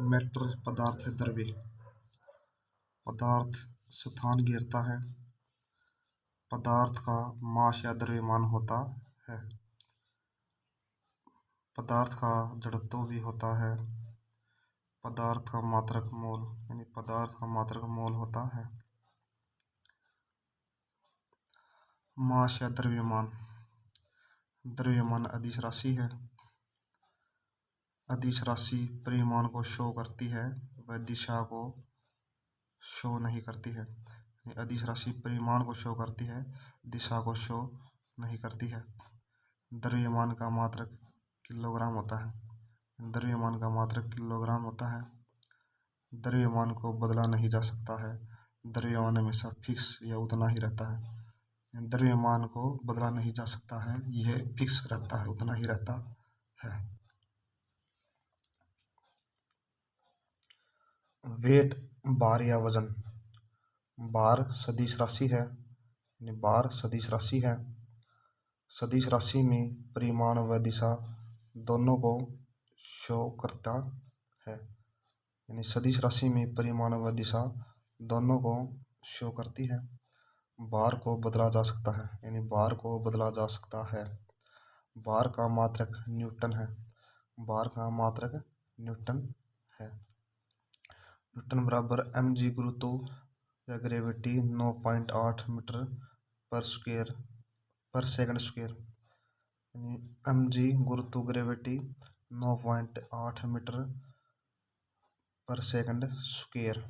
Matter पदार्थ है, द्रव्य। पदार्थ स्थान घेरता है। पदार्थ का मास या द्रव्यमान होता है। पदार्थ का जड़त्व भी होता है। पदार्थ का मात्रक मोल यानी पदार्थ का मात्रक मोल होता है। मास या द्रव्यमान। द्रव्यमान अदिश राशि है। अदिश राशि परिमाण को शो करती है, वह दिशा को शो नहीं करती है। अदिश राशि परिमाण को शो करती है, दिशा को शो नहीं करती है। द्रव्यमान का मात्रक किलोग्राम होता है। द्रव्यमान का मात्रक किलोग्राम होता है। द्रव्यमान को बदला नहीं जा सकता है। द्रव्यमान हमेशा फिक्स या उतना ही रहता है। द्रव्यमान को बदला नहीं जा सकता है, यह फिक्स रहता है, उतना ही रहता है। वेट भार या वजन। भार सदिश राशि है, यानी भार सदिश राशि है। सदिश राशि में परिमाण व दिशा दोनों को शो करता है, यानी सदिश राशि में परिमाण व दिशा दोनों को शो करती है। भार को बदला जा सकता है, यानी भार को बदला जा सकता है। भार का मात्रक न्यूटन है। भार का मात्रक न्यूटन है। न्यूटन बराबर mg गुरुत्व या ग्रेविटी 9.8 मीटर पर सेकंड स्क्वायर, यानी mg गुरुत्व ग्रेविटी 9.8 मीटर पर सेकंड स्क्वायर।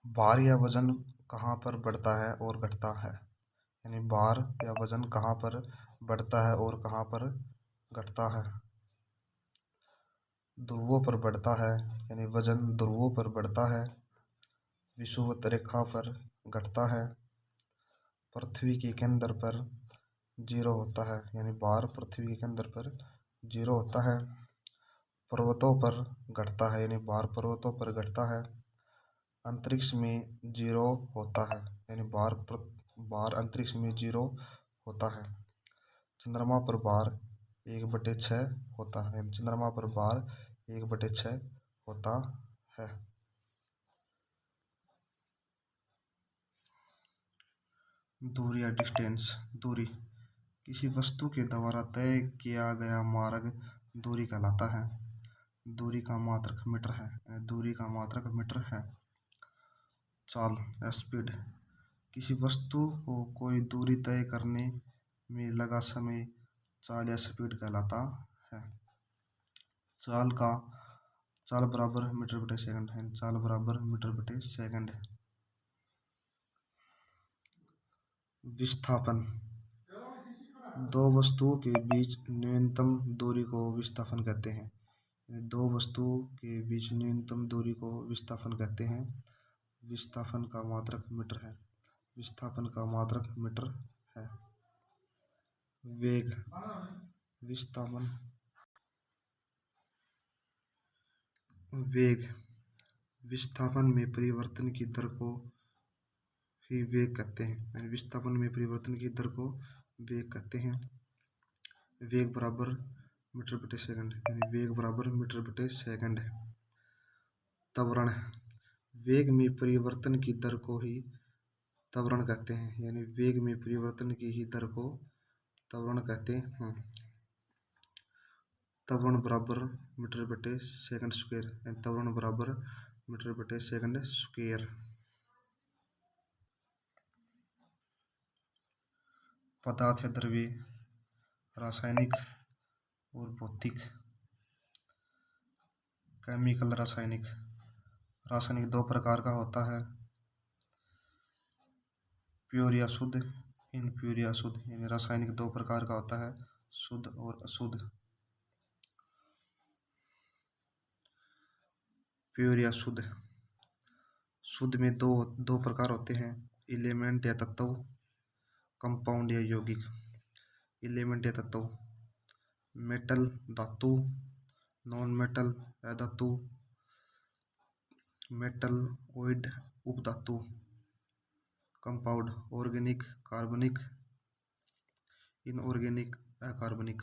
भार या वजन कहाँ पर बढ़ता है और घटता है, यानी भार या वजन कहाँ पर बढ़ता है और कहाँ पर घटता है। ध्रुवों पर बढ़ता है, यानी वजन ध्रुवों पर बढ़ता है। विषुवत रेखा पर घटता है। पृथ्वी के केंद्र पर 0 होता है, यानी भार पृथ्वी के केंद्र पर 0 होता है। पर्वतों पर घटता है, यानी भार पर्वतों पर घटता है। अंतरिक्ष में 0 होता है, यानी भार अंतरिक्ष में 0 होता है। चंद्रमा पर भार 1/6 होता है, यानी चंद्रमा पर भार 1/6 होता है। दूरी या डिस्टेंस। दूरी किसी वस्तु के द्वारा तय किया गया मार्ग दूरी कहलाता है। दूरी का मात्रक मीटर है। दूरी का मात्रक मीटर है। चाल या स्पीड किसी वस्तु को कोई दूरी तय करने में लगा समय चाल या स्पीड कहलाता है। चाल बराबर मीटर बटे सेकंड है। चाल बराबर मीटर बटे सेकंड है। विस्थापन दो वस्तुओं के बीच न्यूनतम दूरी को विस्थापन कहते हैं। दो वस्तुओं के बीच न्यूनतम दूरी को विस्थापन कहते हैं। विस्थापन का मात्रक मीटर है। विस्थापन का मात्रक मीटर है। वेग विस्थापन वेग विस्थापन में परिवर्तन की दर को ही वेग कहते हैं। विस्थापन में परिवर्तन की दर को वेग कहते हैं। वेग बराबर मीटर बटे सेकंड, यानी वेग बराबर मीटर बटे सेकंड है। त्वरण वेग में परिवर्तन की दर को ही त्वरण कहते हैं, यानी वेग में परिवर्तन की ही दर को त्वरण कहते हैं। त्वरण बराबर मीटर बटे सेकंड स्क्वायर, यानी त्वरण बराबर मीटर बटे सेकंड स्क्वायर। पदार्थ या द्रव्य रासायनिक और भौतिक। केमिकल रासायनिक दो प्रकार का होता है, प्योर या शुद्ध, इनप्योर या अशुद्ध। यानी रासायनिक दो प्रकार का होता है, शुद्ध और अशुद्ध। प्योर या शुद्ध। शुद्ध में दो प्रकार होते हैं, एलिमेंट या तत्व, कंपाउंड या यौगिक। एलिमेंट या तत्व मेटल धातु, non metal अधातु, metal ओइड उपधातु। Compound organic कार्बनिक, इनऑर्गेनिक अकार्बनिक।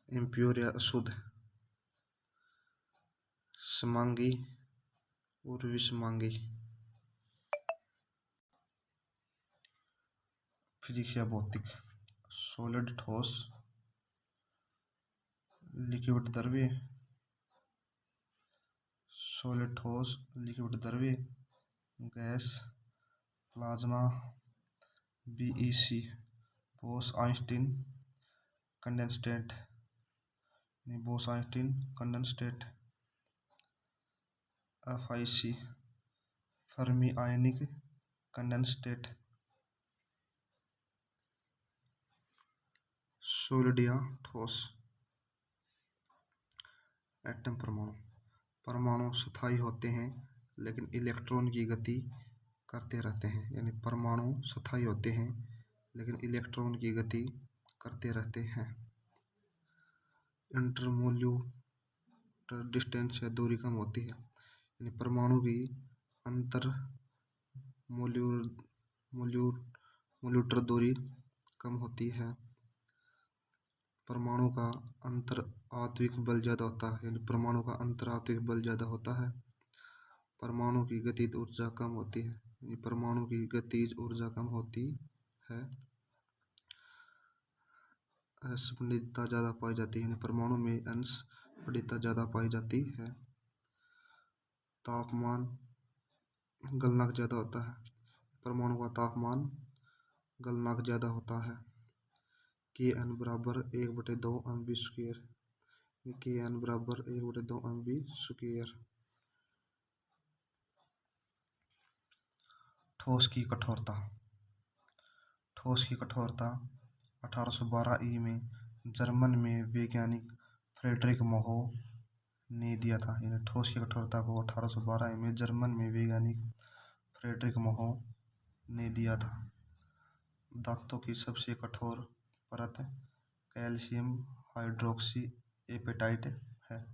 इम्प्योर या अशुद्ध, समांगी और विषमांगी। फिजिक्स या भौतिक, सॉलिड ठोस, लिक्विड द्रव्य, सॉलिड ठोस, लिक्विड द्रव्य, gas, plasma, BEC, Bose Einstein condensate, Bose Einstein condensate, FIC, Fermi ionic condensate. Solid या ठोस, एटम परमाणु, परमाणु स्थायी होते हैं लेकिन इलेक्ट्रॉन की गति करते रहते हैं, यानी परमाणु स्थायी होते हैं लेकिन इलेक्ट्रॉन की गति करते रहते हैं। इंटरमोल्यूलर डिस्टेंस या दूरी कम होती है, यानी परमाणु की अंतर मोल्यूलर दूरी कम होती है। परमाणु का अंतर आत्विक बल ज़्यादा होता है, यानी परमाणु का अंतर आत्विक बल ज़्यादा होता है। परमाणु की गतिज ऊर्जा कम होती है, यानी परमाणु की गतिज ऊर्जा कम होती है। स्फटिकता ज़्यादा पाई जाती है, यानी परमाणु में अंश स्फटिकता ज़्यादा पाई जाती है। तापमान गलनांक ज़्यादा होता है, परमाणु का तापमान गलनांक ज़्यादा होता है। Kn बराबर 1/2 mv स्क्वायर, Kn बराबर 1/2 mv स्क्वायर। ठोस की कठोरता, ठोस की कठोरता 1812 ई में जर्मन में वैज्ञानिक फ्रेडरिक मोहो ने दिया था, यानी ठोस की कठोरता को 1812 ई में जर्मन में वैज्ञानिक फ्रेडरिक मोहो ने दिया था। धातु की सबसे कठोर परत कैल्शियम हाइड्रोक्सी एपेटाइट है,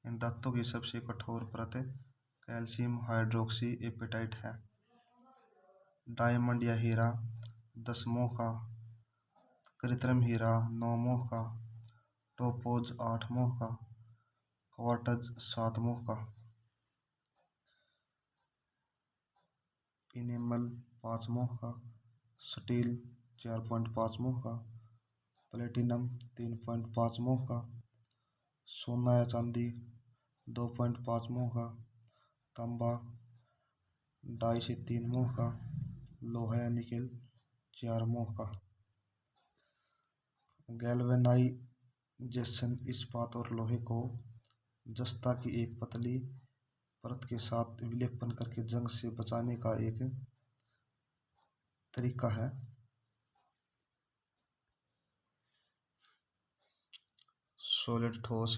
इन धातु की सबसे कठोर परत कैल्शियम हाइड्रोक्सी एपेटाइट है। डायमंड या हीरा 10 मोह का, कृत्रिम हीरा 9 मोह का, टोपोज 8 मोह का, क्वार्ट्ज 7 मोह का, इनेमल 5 मोह का, स्टील 4.5 मोह का, प्लेटिनम 3.5 मोह का, सोना या चांदी 2.5 मोह का, तांबा 2.5 से 3 मोह का, लोहा या निकेल 4 मोह का। गैल्वेनाइजेशन इस्पात और लोहे को जस्ता की एक पतली परत के साथ विलेपन करके जंग से बचाने का एक तरीका है। सॉलिड ठोस,